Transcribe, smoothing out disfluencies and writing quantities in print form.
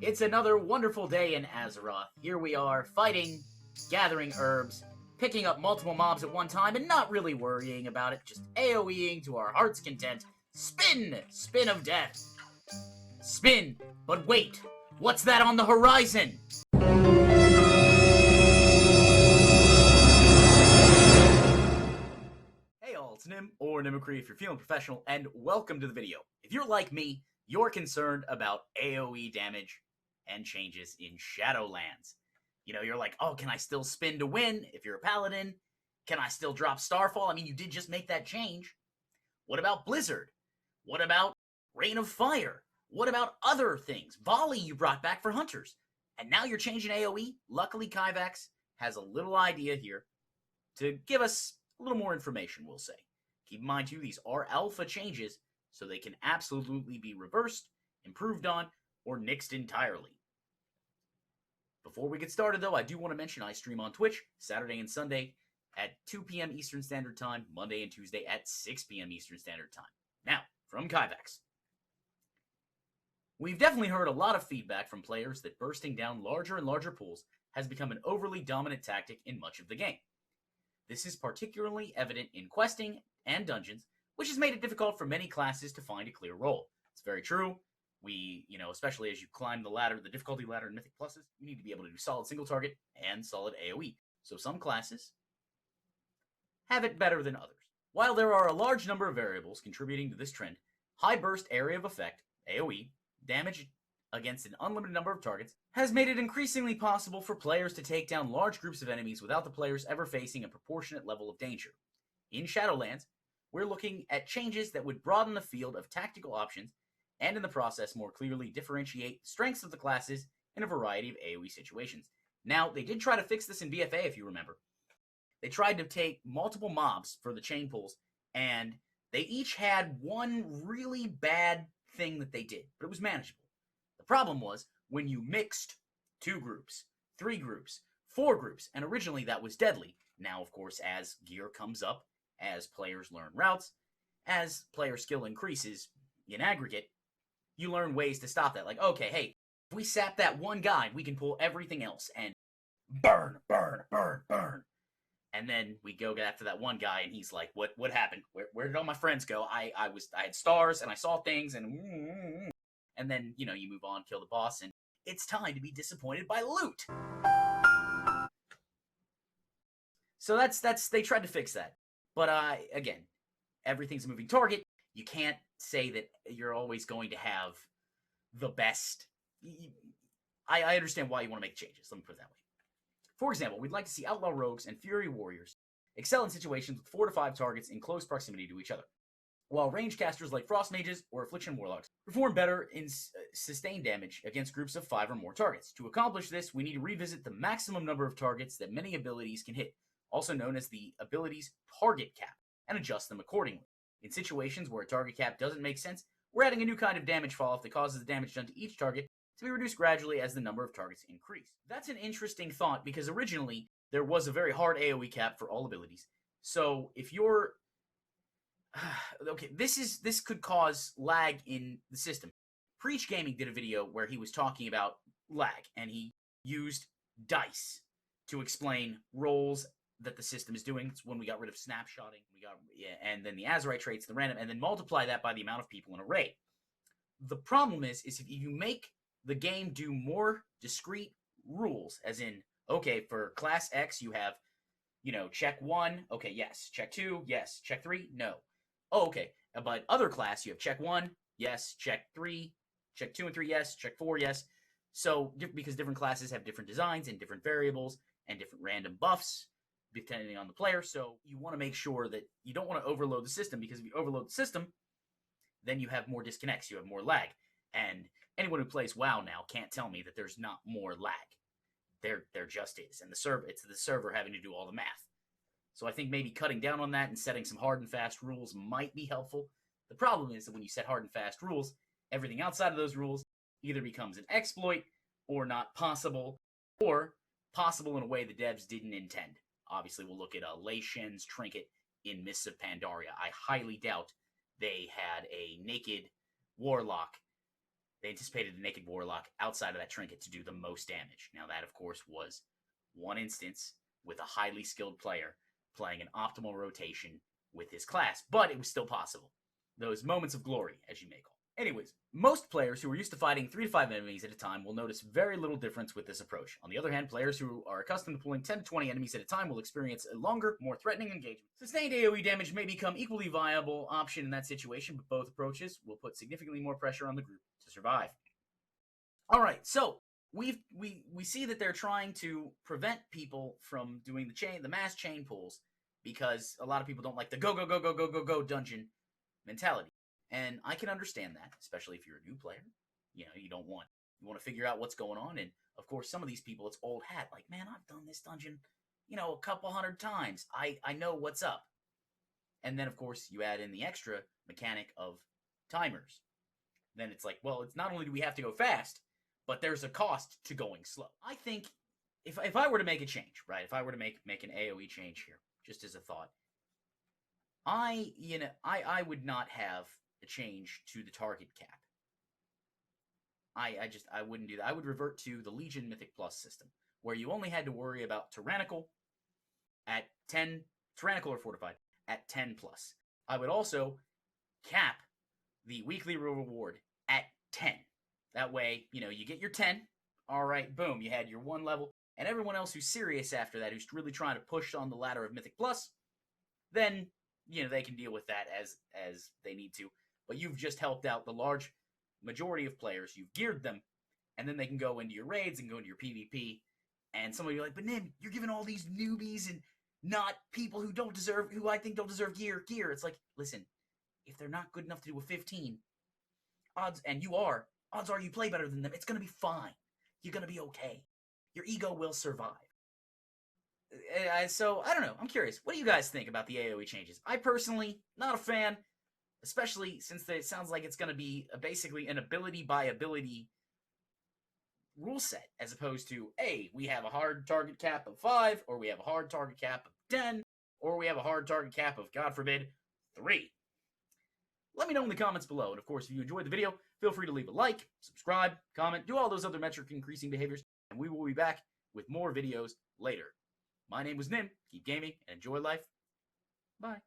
It's another wonderful day in Azeroth. Here we are, fighting, gathering herbs, picking up multiple mobs at one time, and not really worrying about it, just AoEing to our heart's content. Spin! Spin of death. Spin! But wait! What's that on the horizon? Hey all, it's Nim, or Nimicry if you're feeling professional, and welcome to the video. If you're like me, you're concerned about AoE damage and changes in Shadowlands. You know, you're like, oh, can I still spin to win if you're a paladin? Can I still drop Starfall? I mean, you did just make that change. What about Blizzard? What about Rain of Fire? What about other things? Volley you brought back for hunters. And now you're changing AoE? Luckily, Kyvax has a little idea here to give us a little more information, we'll say. Keep in mind, too, these are alpha changes, so they can absolutely be reversed, improved on, or nixed entirely. Before we get started, though, I do want to mention I stream on Twitch Saturday and Sunday at 2 p.m. Eastern Standard Time, Monday and Tuesday at 6 p.m. Eastern Standard Time. Now, from Kyvax. We've definitely heard a lot of feedback from players that bursting down larger and larger pools has become an overly dominant tactic in much of the game. This is particularly evident in questing and dungeons, which has made it difficult for many classes to find a clear role. It's very true. Especially as you climb the ladder, the difficulty ladder in Mythic Pluses, you need to be able to do solid single target and solid AoE. So some classes have it better than others. While there are a large number of variables contributing to this trend, high burst area of effect, AoE, damage against an unlimited number of targets, has made it increasingly possible for players to take down large groups of enemies without the players ever facing a proportionate level of danger. In Shadowlands, we're looking at changes that would broaden the field of tactical options and in the process more clearly differentiate the strengths of the classes in a variety of AoE situations. Now, they did try to fix this in BFA, if you remember. They tried to take multiple mobs for the chain pulls, and they each had one really bad thing that they did, but it was manageable. The problem was when you mixed 2 groups, 3 groups, 4 groups, and originally that was deadly. Now, of course, as gear comes up, as players learn routes, as player skill increases in aggregate, you learn ways to stop that. Like, okay, hey, if we sap that one guy, we can pull everything else and burn, burn, burn, burn. And then we go after that one guy, and he's like, what happened? Where did all my friends go? I had stars, and I saw things, and then, you move on, kill the boss, and it's time to be disappointed by loot. So they tried to fix that. But, again, everything's a moving target. You can't say that you're always going to have the best. I understand why you want to make changes. Let me put it that way. For example, we'd like to see Outlaw Rogues and Fury Warriors excel in situations with 4 to 5 targets in close proximity to each other, while range casters like Frost Mages or Affliction Warlocks perform better in sustained damage against groups of 5 or more targets. To accomplish this, we need to revisit the maximum number of targets that many abilities can hit, also known as the ability's target cap, and adjust them accordingly. In situations where a target cap doesn't make sense, we're adding a new kind of damage fall-off that causes the damage done to each target to be reduced gradually as the number of targets increase. That's an interesting thought, because originally there was a very hard AoE cap for all abilities. So if you're... okay, this could cause lag in the system. Preach Gaming did a video where he was talking about lag, and he used dice to explain rolls that the system is doing. It's when we got rid of snapshotting, and then the Azerite traits, the random, and then multiply that by the amount of people in a raid. The problem is if you make the game do more discrete rules, as in, okay, for class X you have, check 1, okay, yes, check 2, yes, check 3, no. Oh, okay, but other class you have check 1, yes, check 3, check 2 and 3, yes, check 4, yes. So, because different classes have different designs and different variables and different random buffs, depending on the player, so you want to make sure that you don't want to overload the system, because if you overload the system, then you have more disconnects, you have more lag, and anyone who plays WoW now can't tell me that there's not more lag. There just is, and it's the server having to do all the math. So I think maybe cutting down on that and setting some hard and fast rules might be helpful. The problem is that when you set hard and fast rules, everything outside of those rules either becomes an exploit, or not possible, or possible in a way the devs didn't intend. Obviously, we'll look at Lei Shen's trinket in Mists of Pandaria. I highly doubt they had a naked warlock they anticipated a Naked Warlock outside of that trinket to do the most damage. Now that, of course, was one instance with a highly skilled player playing an optimal rotation with his class, but it was still possible. Those moments of glory, as you may call it. Anyways, most players who are used to fighting 3 to 5 enemies at a time will notice very little difference with this approach. On the other hand, players who are accustomed to pulling 10 to 20 enemies at a time will experience a longer, more threatening engagement. Sustained AoE damage may become equally viable option in that situation, but both approaches will put significantly more pressure on the group to survive. Alright, so we see that they're trying to prevent people from doing the mass chain pulls because a lot of people don't like the go dungeon mentality. And I can understand that, especially if you're a new player. You know, you want to figure out what's going on. And of course, some of these people, it's old hat. Like, man, I've done this dungeon, a couple hundred times. I know what's up. And then, of course, you add in the extra mechanic of timers. Then it's like, well, it's not only do we have to go fast, but there's a cost to going slow. I think if I were to make a change, right? If I were to make an AOE change here, just as a thought, I would not have a change to the target cap. I wouldn't do that. I would revert to the Legion Mythic Plus system, where you only had to worry about Tyrannical at 10, Tyrannical or Fortified at 10 plus. I would also cap the weekly reward at 10. That way, you get your 10. All right, boom, you had your 1 level. And everyone else who's serious after that, who's really trying to push on the ladder of Mythic Plus, then, they can deal with that as they need to. But you've just helped out the large majority of players. You've geared them, and then they can go into your raids and go into your PvP. And somebody will be like, but Nim, you're giving all these newbies and not people who I think don't deserve gear. It's like, listen, if they're not good enough to do a 15, odds are you play better than them. It's going to be fine. You're going to be okay. Your ego will survive. So, I don't know. I'm curious. What do you guys think about the AoE changes? I personally, not a fan, especially since it sounds like it's going to be basically an ability by ability rule set, as opposed to, hey, we have a hard target cap of 5, or we have a hard target cap of 10, or we have a hard target cap of, God forbid, 3. Let me know in the comments below, and of course, if you enjoyed the video, feel free to leave a like, subscribe, comment, do all those other metric increasing behaviors, and we will be back with more videos later. My name was Nim. Keep gaming and enjoy life. Bye.